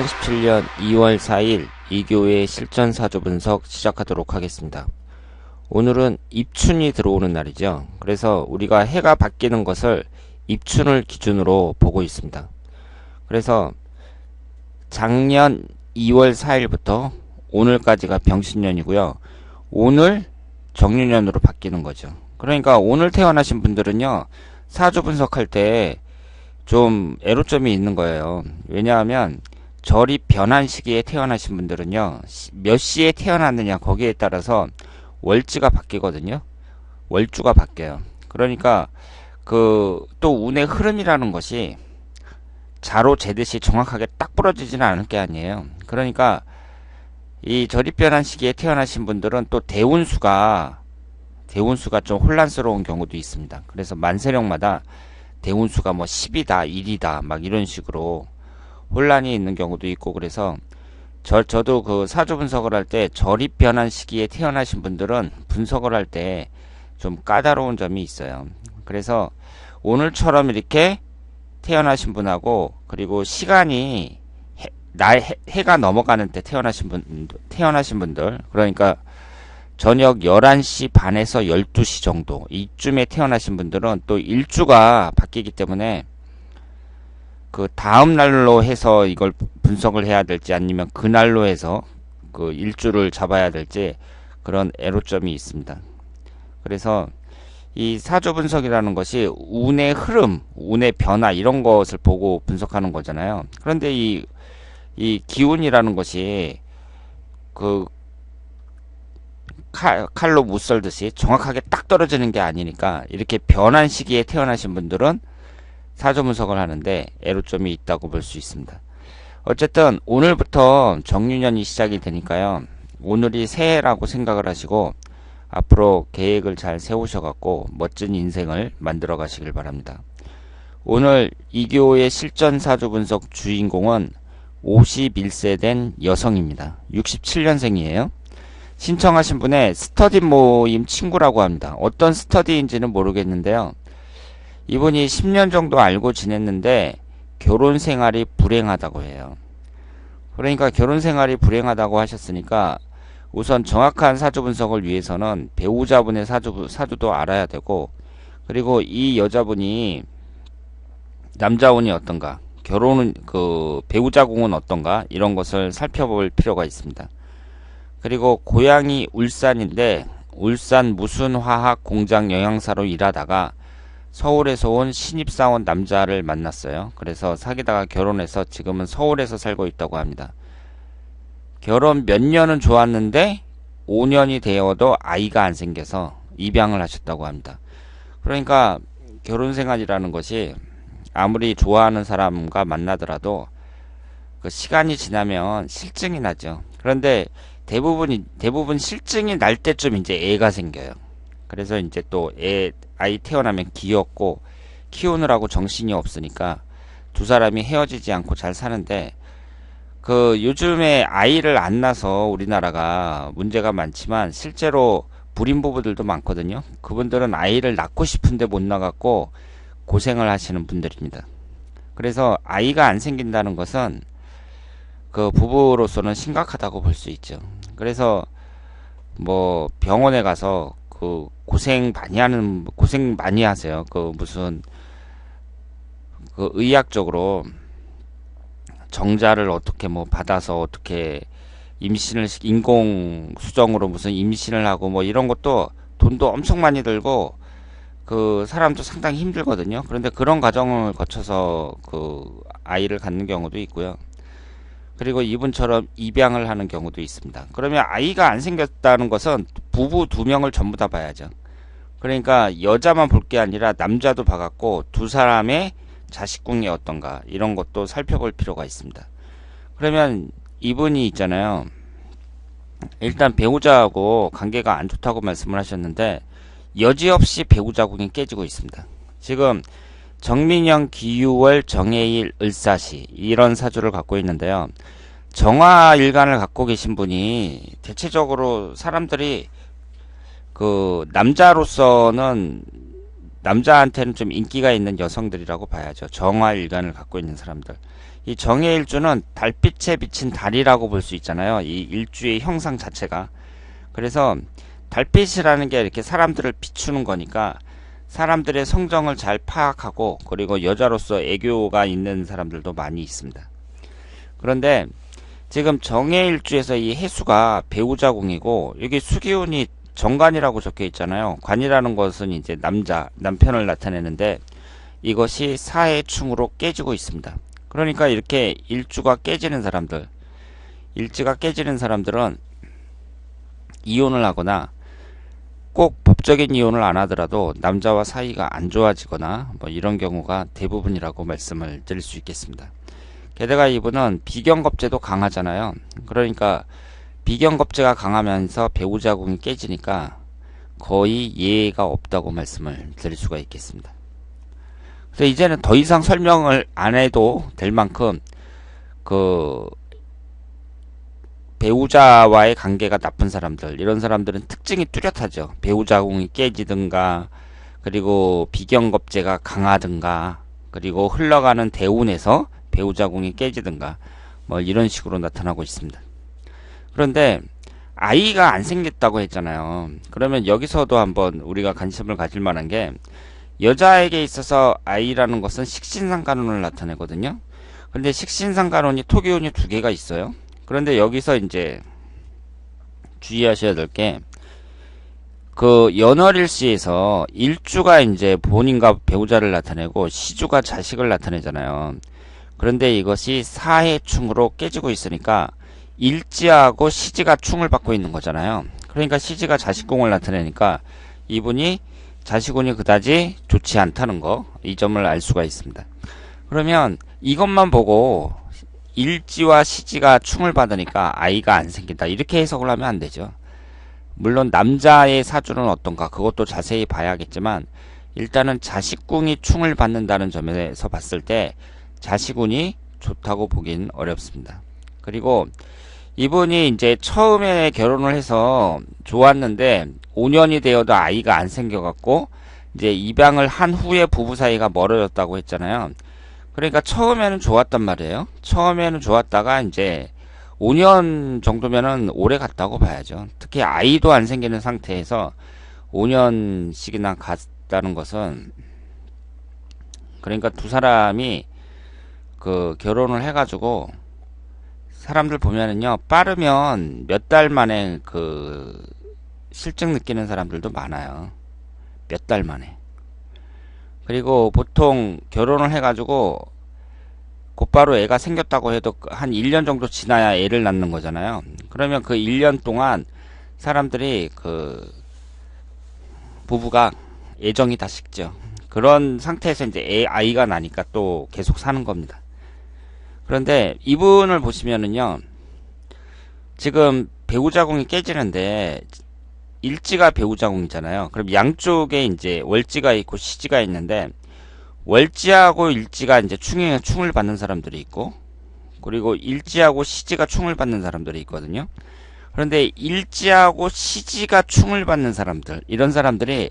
2017년 2월 4일 이교의 실전 사주 분석 시작하도록 하겠습니다. 오늘은 입춘이 들어오는 날이죠. 그래서 우리가 해가 바뀌는 것을 입춘을 기준으로 보고 있습니다. 그래서 작년 2월 4일부터 오늘까지가 병신년이고요. 오늘 정유년으로 바뀌는 거죠. 그러니까 오늘 태어나신 분들은요, 사주 분석할 때 좀 애로점이 있는 거예요. 왜냐하면 절이 변한 시기에 태어나신 분들은요, 몇 시에 태어났느냐 거기에 따라서 월지가 바뀌거든요. 월주가 바뀌어요. 그러니까 또 운의 흐름이라는 것이 자로 재듯이 정확하게 딱 부러지지는 않을 게 아니에요. 그러니까 이 절이 변한 시기에 태어나신 분들은 또 대운수가 좀 혼란스러운 경우도 있습니다. 그래서 만세력마다 대운수가 뭐 10이다, 1이다, 막 이런 식으로 혼란이 있는 경우도 있고, 그래서 저도 그 사주 분석을 할 때 절이 변한 시기에 태어나신 분들은 분석을 할 때 좀 까다로운 점이 있어요. 그래서 오늘처럼 이렇게 태어나신 분하고, 그리고 시간이 해가 넘어가는 때 태어나신 분들, 그러니까 저녁 11시 반에서 12시 정도 이쯤에 태어나신 분들은 또 일주가 바뀌기 때문에 그 다음 날로 해서 이걸 분석을 해야 될지 아니면 그날로 해서 그 일주를 잡아야 될지 그런 애로점이 있습니다. 그래서 이 사주 분석이라는 것이 운의 흐름, 운의 변화 이런 것을 보고 분석하는 거잖아요. 그런데 이 기운이라는 것이 그 칼로 못 썰듯이 정확하게 딱 떨어지는 게 아니니까 이렇게 변한 시기에 태어나신 분들은 사주 분석을 하는데 애로점이 있다고 볼 수 있습니다. 어쨌든 오늘부터 정유년이 시작이 되니까요. 오늘이 새해라고 생각을 하시고 앞으로 계획을 잘 세우셔갖고 멋진 인생을 만들어 가시길 바랍니다. 오늘 이교의 실전 사주 분석 주인공은 51세 된 여성입니다. 67년생이에요. 신청하신 분의 스터디 모임 친구라고 합니다. 어떤 스터디인지는 모르겠는데요. 이분이 10년 정도 알고 지냈는데 결혼 생활이 불행하다고 해요. 그러니까 결혼 생활이 불행하다고 하셨으니까 우선 정확한 사주 분석을 위해서는 배우자분의 사주도 알아야 되고, 그리고 이 여자분이 남자운이 어떤가, 배우자궁은 어떤가 이런 것을 살펴볼 필요가 있습니다. 그리고 고향이 울산인데 울산 무슨 화학 공장 영양사로 일하다가 서울에서 온 신입사원 남자를 만났어요. 그래서 사귀다가 결혼해서 지금은 서울에서 살고 있다고 합니다. 결혼 몇 년은 좋았는데 5년이 되어도 아이가 안 생겨서 입양을 하셨다고 합니다. 그러니까 결혼 생활이라는 것이 아무리 좋아하는 사람과 만나더라도 그 시간이 지나면 실증이 나죠. 그런데 대부분 실증이 날 때쯤 이제 애가 생겨요. 그래서 이제 또 아이 태어나면 귀엽고 키우느라고 정신이 없으니까 두 사람이 헤어지지 않고 잘 사는데, 요즘에 아이를 안 낳아서 우리나라가 문제가 많지만 실제로 불임 부부들도 많거든요. 그분들은 아이를 낳고 싶은데 못 낳았고 고생을 하시는 분들입니다. 그래서 아이가 안 생긴다는 것은 그 부부로서는 심각하다고 볼 수 있죠. 그래서 뭐 병원에 가서 고생 많이 하세요. 무슨 의학적으로 정자를 어떻게 받아서 어떻게 인공 수정으로 무슨 임신을 하고 뭐 이런 것도 돈도 엄청 많이 들고 사람도 상당히 힘들거든요. 그런데 그런 과정을 거쳐서 아이를 갖는 경우도 있고요. 그리고 이분처럼 입양을 하는 경우도 있습니다. 그러면 아이가 안 생겼다는 것은 부부 두 명을 전부 다 봐야죠. 그러니까 여자만 볼 게 아니라 남자도 봐갖고 두 사람의 자식궁이 어떤가 이런 것도 살펴볼 필요가 있습니다. 그러면 이분이 있잖아요. 일단 배우자하고 관계가 안 좋다고 말씀을 하셨는데 여지없이 배우자궁이 깨지고 있습니다. 지금 정민영, 기유월, 정해일, 을사시 이런 사주를 갖고 있는데요. 정화일간을 갖고 계신 분이 대체적으로 사람들이 남자로서는 남자한테는 좀 인기가 있는 여성들이라고 봐야죠. 정화일관을 갖고 있는 사람들. 이 정해일주는 달빛에 비친 달이라고 볼 수 있잖아요. 이 일주의 형상 자체가. 그래서 달빛이라는 게 이렇게 사람들을 비추는 거니까 사람들의 성정을 잘 파악하고, 그리고 여자로서 애교가 있는 사람들도 많이 있습니다. 그런데 지금 정해일주에서 이 해수가 배우자궁이고, 여기 수기운이 정관이라고 적혀 있잖아요. 관이라는 것은 이제 남편을 나타내는데, 이것이 사해충으로 깨지고 있습니다. 그러니까 이렇게 일지가 깨지는 사람들은 이혼을 하거나, 꼭 법적인 이혼을 안 하더라도 남자와 사이가 안 좋아지거나 뭐 이런 경우가 대부분이라고 말씀을 드릴 수 있겠습니다. 게다가 이분은 비경겁제도 강하잖아요. 그러니까 비경겁제가 강하면서 배우자궁이 깨지니까 거의 예외가 없다고 말씀을 드릴 수가 있겠습니다. 그래서 이제는 더 이상 설명을 안 해도 될 만큼 그 배우자와의 관계가 나쁜 사람들, 이런 사람들은 특징이 뚜렷하죠. 배우자궁이 깨지든가, 그리고 비경겁제가 강하든가, 그리고 흘러가는 대운에서 배우자궁이 깨지든가, 뭐 이런 식으로 나타나고 있습니다. 그런데 아이가 안 생겼다고 했잖아요. 그러면 여기서도 한번 우리가 관심을 가질 만한 게, 여자에게 있어서 아이라는 것은 식신상간운을 나타내거든요. 그런데 식신상간운이 토기운이 두 개가 있어요. 그런데 여기서 이제 주의하셔야 될 게, 그 연월일시에서 일주가 이제 본인과 배우자를 나타내고 시주가 자식을 나타내잖아요. 그런데 이것이 사해충으로 깨지고 있으니까 일지하고 시지가 충을 받고 있는 거잖아요. 그러니까 시지가 자식궁을 나타내니까 이분이 자식운이 그다지 좋지 않다는 거, 이 점을 알 수가 있습니다. 그러면 이것만 보고 일지와 시지가 충을 받으니까 아이가 안 생긴다, 이렇게 해석을 하면 안 되죠. 물론 남자의 사주는 어떤가 그것도 자세히 봐야겠지만, 일단은 자식궁이 충을 받는다는 점에서 봤을 때 자식운이 좋다고 보긴 어렵습니다. 그리고 이분이 이제 처음에 결혼을 해서 좋았는데 5년이 되어도 아이가 안 생겨갖고 이제 입양을 한 후에 부부 사이가 멀어졌다고 했잖아요. 그러니까 처음에는 좋았단 말이에요. 처음에는 좋았다가 이제 5년 정도면은 오래 갔다고 봐야죠. 특히 아이도 안 생기는 상태에서 5년씩이나 갔다는 것은, 그러니까 두 사람이 그 결혼을 해가지고, 사람들 보면은요, 빠르면 몇 달 만에 그 실증 느끼는 사람들도 많아요. 몇 달 만에. 그리고 보통 결혼을 해가지고 곧바로 애가 생겼다고 해도 한 1년 정도 지나야 애를 낳는 거잖아요. 그러면 그 1년 동안 사람들이 그 부부가 애정이 다 식죠. 그런 상태에서 이제 아이가 나니까 또 계속 사는 겁니다. 그런데 이분을 보시면은요, 지금 배우자궁이 깨지는데 일지가 배우자궁이잖아요. 그럼 양쪽에 이제 월지가 있고 시지가 있는데, 월지하고 일지가 이제 충을 받는 사람들이 있고, 그리고 일지하고 시지가 충을 받는 사람들이 있거든요. 그런데 일지하고 시지가 충을 받는 사람들, 이런 사람들이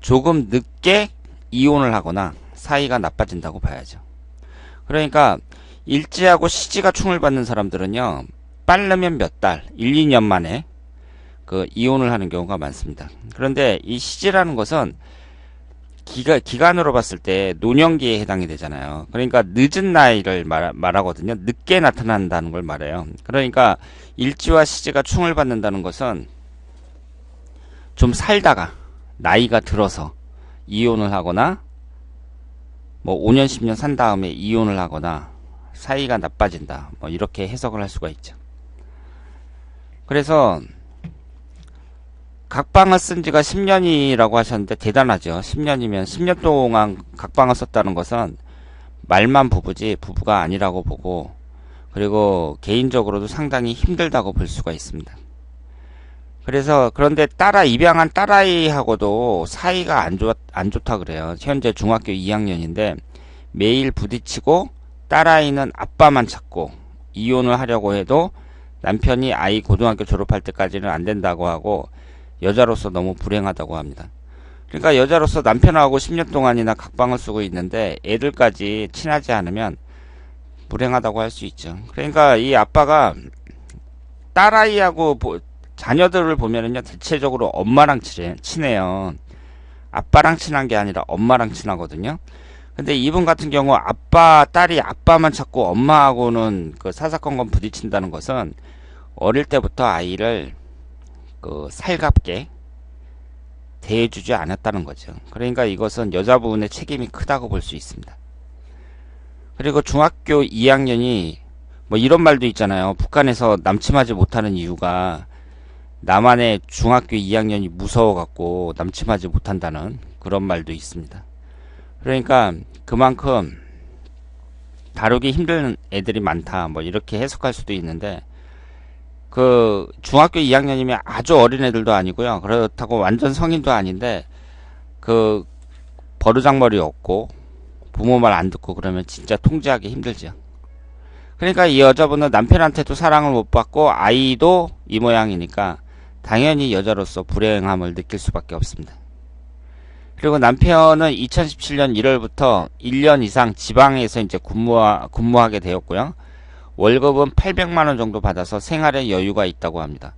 조금 늦게 이혼을 하거나 사이가 나빠진다고 봐야죠. 그러니까 일지하고 시지가 충을 받는 사람들은요, 빠르면 몇 달, 1, 2년 만에 그 이혼을 하는 경우가 많습니다. 그런데 이 시지라는 것은 기간으로 봤을 때 노년기에 해당이 되잖아요. 그러니까 늦은 나이를 말하거든요. 늦게 나타난다는 걸 말해요. 그러니까 일지와 시지가 충을 받는다는 것은 좀 살다가 나이가 들어서 이혼을 하거나, 뭐 5년 10년 산 다음에 이혼을 하거나 사이가 나빠진다, 뭐 이렇게 해석을 할 수가 있죠. 그래서 각방을 쓴 지가 10년이라고 하셨는데 대단하죠. 10년이면 10년 동안 각방을 썼다는 것은 말만 부부지 부부가 아니라고 보고, 그리고 개인적으로도 상당히 힘들다고 볼 수가 있습니다. 그래서 그런데 입양한 딸아이하고도 사이가 안 좋다 그래요. 현재 중학교 2학년인데 매일 부딪히고, 딸아이는 아빠만 찾고, 이혼을 하려고 해도 남편이 아이 고등학교 졸업할 때까지는 안 된다고 하고, 여자로서 너무 불행하다고 합니다. 그러니까 여자로서 남편하고 10년 동안이나 각방을 쓰고 있는데 애들까지 친하지 않으면 불행하다고 할 수 있죠. 그러니까 이 아빠가 딸아이하고 자녀들을 보면은요, 대체적으로 엄마랑 친해요. 아빠랑 친한 게 아니라 엄마랑 친하거든요. 근데 이분 같은 경우 딸이 아빠만 찾고 엄마하고는 그 사사건건 부딪힌다는 것은 어릴 때부터 아이를 그 살갑게 대해주지 않았다는 거죠. 그러니까 이것은 여자분의 책임이 크다고 볼 수 있습니다. 그리고 중학교 2학년이 뭐 이런 말도 있잖아요. 북한에서 남침하지 못하는 이유가 남한의 중학교 2학년이 무서워갖고 남침하지 못한다는 그런 말도 있습니다. 그러니까 그만큼 다루기 힘든 애들이 많다, 뭐 이렇게 해석할 수도 있는데, 그 중학교 2학년이면 아주 어린 애들도 아니고요, 그렇다고 완전 성인도 아닌데 그 버르장머리 없고 부모 말 안 듣고 그러면 진짜 통제하기 힘들죠. 그러니까 이 여자분은 남편한테도 사랑을 못 받고 아이도 이 모양이니까 당연히 여자로서 불행함을 느낄 수밖에 없습니다. 그리고 남편은 2017년 1월부터 1년 이상 지방에서 이제 근무하게 되었고요. 월급은 800만 원 정도 받아서 생활에 여유가 있다고 합니다.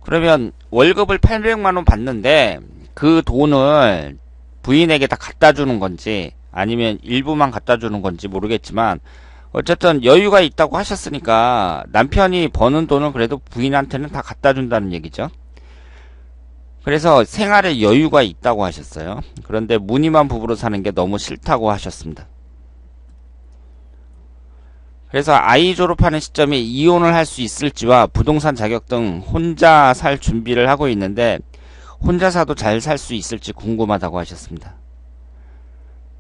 그러면 월급을 800만 원 받는데 그 돈을 부인에게 다 갖다 주는 건지 아니면 일부만 갖다 주는 건지 모르겠지만 어쨌든 여유가 있다고 하셨으니까 남편이 버는 돈을 그래도 부인한테는 다 갖다 준다는 얘기죠. 그래서 생활에 여유가 있다고 하셨어요. 그런데 무늬만 부부로 사는 게 너무 싫다고 하셨습니다. 그래서 아이 졸업하는 시점에 이혼을 할 수 있을지와 부동산 자격 등 혼자 살 준비를 하고 있는데 혼자 사도 잘 살 수 있을지 궁금하다고 하셨습니다.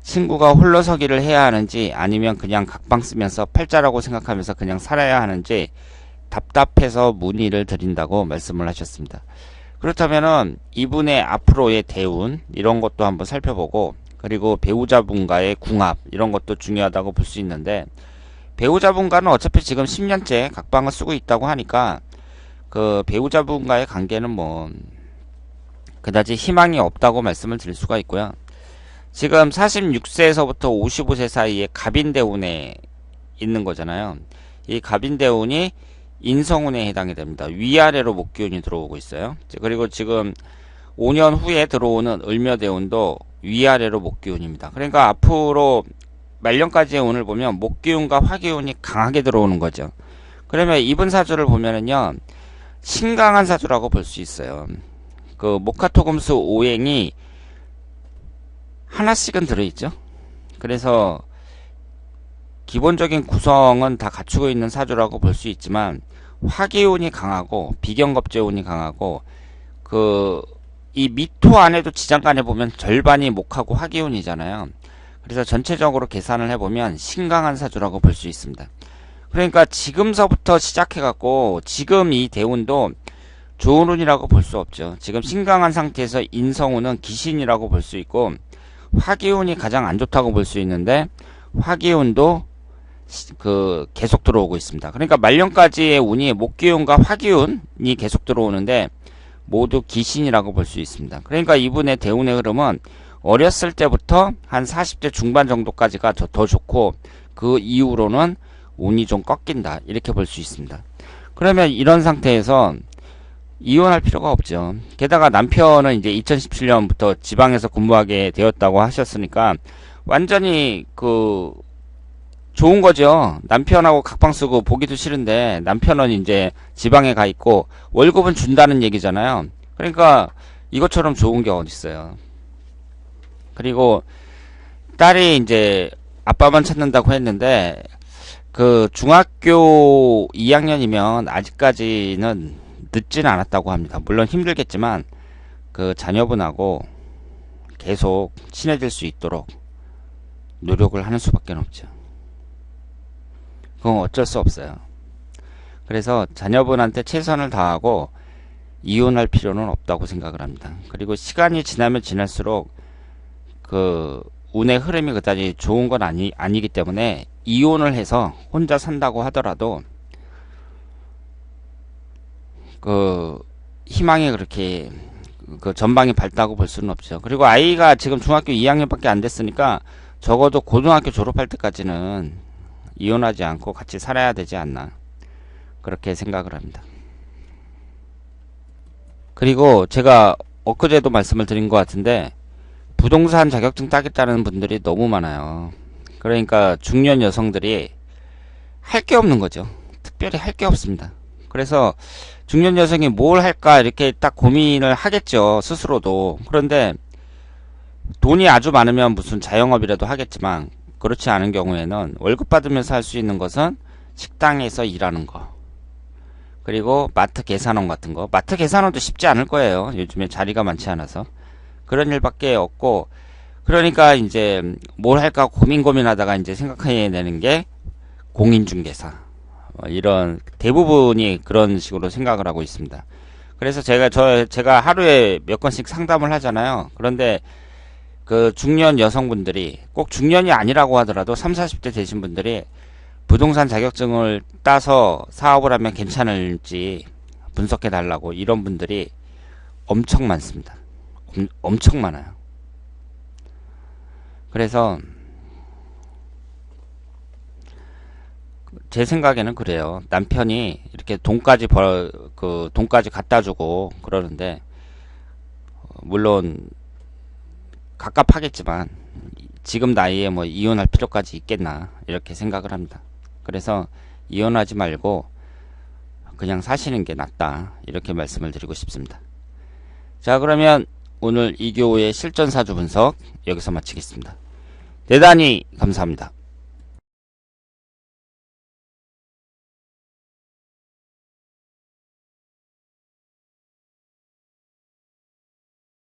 친구가 홀로서기를 해야 하는지 아니면 그냥 각방 쓰면서 팔자라고 생각하면서 그냥 살아야 하는지 답답해서 문의를 드린다고 말씀을 하셨습니다. 그렇다면은 이분의 앞으로의 대운 이런 것도 한번 살펴보고, 그리고 배우자분과의 궁합 이런 것도 중요하다고 볼 수 있는데, 배우자분과는 어차피 지금 10년째 각방을 쓰고 있다고 하니까 그 배우자분과의 관계는 뭐 그다지 희망이 없다고 말씀을 드릴 수가 있고요. 지금 46세에서부터 55세 사이에 갑인대운에 있는 거잖아요. 이 갑인대운이 인성운에 해당이 됩니다. 위아래로 목기운이 들어오고 있어요. 그리고 지금 5년 후에 들어오는 을묘대운도 위아래로 목기운입니다. 그러니까 앞으로 말년까지의 운을 보면 목기운과 화기운이 강하게 들어오는 거죠. 그러면 이분 사주를 보면은요, 신강한 사주라고 볼 수 있어요. 그 목화토금수 오행이 하나씩은 들어있죠. 그래서 기본적인 구성은 다 갖추고 있는 사주라고 볼 수 있지만 화기운이 강하고 비경겁제운이 강하고 이 미토 안에도 지장간에 보면 절반이 목하고 화기운이잖아요. 그래서 전체적으로 계산을 해보면 신강한 사주라고 볼 수 있습니다. 그러니까 지금서부터 시작해갖고 지금 이 대운도 좋은 운이라고 볼 수 없죠. 지금 신강한 상태에서 인성운은 기신이라고 볼 수 있고 화기운이 가장 안 좋다고 볼 수 있는데 화기운도 계속 들어오고 있습니다. 그러니까 말년까지의 운이 목기운과 화기운이 계속 들어오는데 모두 기신이라고 볼 수 있습니다. 그러니까 이분의 대운의 흐름은 어렸을 때부터 한 40대 중반 정도까지가 더 좋고 그 이후로는 운이 좀 꺾인다 이렇게 볼 수 있습니다. 그러면 이런 상태에서 이혼할 필요가 없죠. 게다가 남편은 이제 2017년부터 지방에서 근무하게 되었다고 하셨으니까 완전히 좋은 거죠. 남편하고 각방 쓰고 보기도 싫은데 남편은 이제 지방에 가 있고 월급은 준다는 얘기잖아요. 그러니까 이것처럼 좋은 게 어디 있어요. 그리고 딸이 이제 아빠만 찾는다고 했는데 그 중학교 2학년이면 아직까지는 늦지는 않았다고 합니다. 물론 힘들겠지만 그 자녀분하고 계속 친해질 수 있도록 노력을 하는 수밖에 없죠. 그건 어쩔 수 없어요. 그래서 자녀분한테 최선을 다하고 이혼할 필요는 없다고 생각을 합니다. 그리고 시간이 지나면 지날수록 운의 흐름이 그다지 좋은 건 아니기 때문에 이혼을 해서 혼자 산다고 하더라도 희망이 그렇게 그 전방이 밝다고 볼 수는 없죠. 그리고 아이가 지금 중학교 2학년밖에 안 됐으니까 적어도 고등학교 졸업할 때까지는 이혼하지 않고 같이 살아야 되지 않나, 그렇게 생각을 합니다. 그리고 제가 엊그제도 말씀을 드린 것 같은데 부동산 자격증 따겠다는 분들이 너무 많아요. 그러니까 중년 여성들이 할 게 없는 거죠. 특별히 할 게 없습니다. 그래서 중년 여성이 뭘 할까 이렇게 딱 고민을 하겠죠, 스스로도. 그런데 돈이 아주 많으면 무슨 자영업이라도 하겠지만, 그렇지 않은 경우에는 월급 받으면서 할 수 있는 것은 식당에서 일하는 거, 그리고 마트 계산원 같은 거. 마트 계산원도 쉽지 않을 거예요, 요즘에 자리가 많지 않아서. 그런 일밖에 없고, 그러니까 이제 뭘 할까 고민하다가 이제 생각해내는 게 공인중개사, 이런 대부분이 그런 식으로 생각을 하고 있습니다. 그래서 제가 하루에 몇 건씩 상담을 하잖아요. 그런데 그 중년 여성분들이, 꼭 중년이 아니라고 하더라도 3, 40대 되신 분들이 부동산 자격증을 따서 사업을 하면 괜찮을지 분석해 달라고, 이런 분들이 엄청 많습니다. 엄청 많아요. 그래서 제 생각에는 그래요. 남편이 이렇게 돈까지 갖다 주고 그러는데, 물론 갑갑하겠지만 지금 나이에 뭐 이혼할 필요까지 있겠나, 이렇게 생각을 합니다. 그래서 이혼하지 말고 그냥 사시는 게 낫다, 이렇게 말씀을 드리고 싶습니다. 자, 그러면 오늘 이교우의 실전사주 분석 여기서 마치겠습니다. 대단히 감사합니다.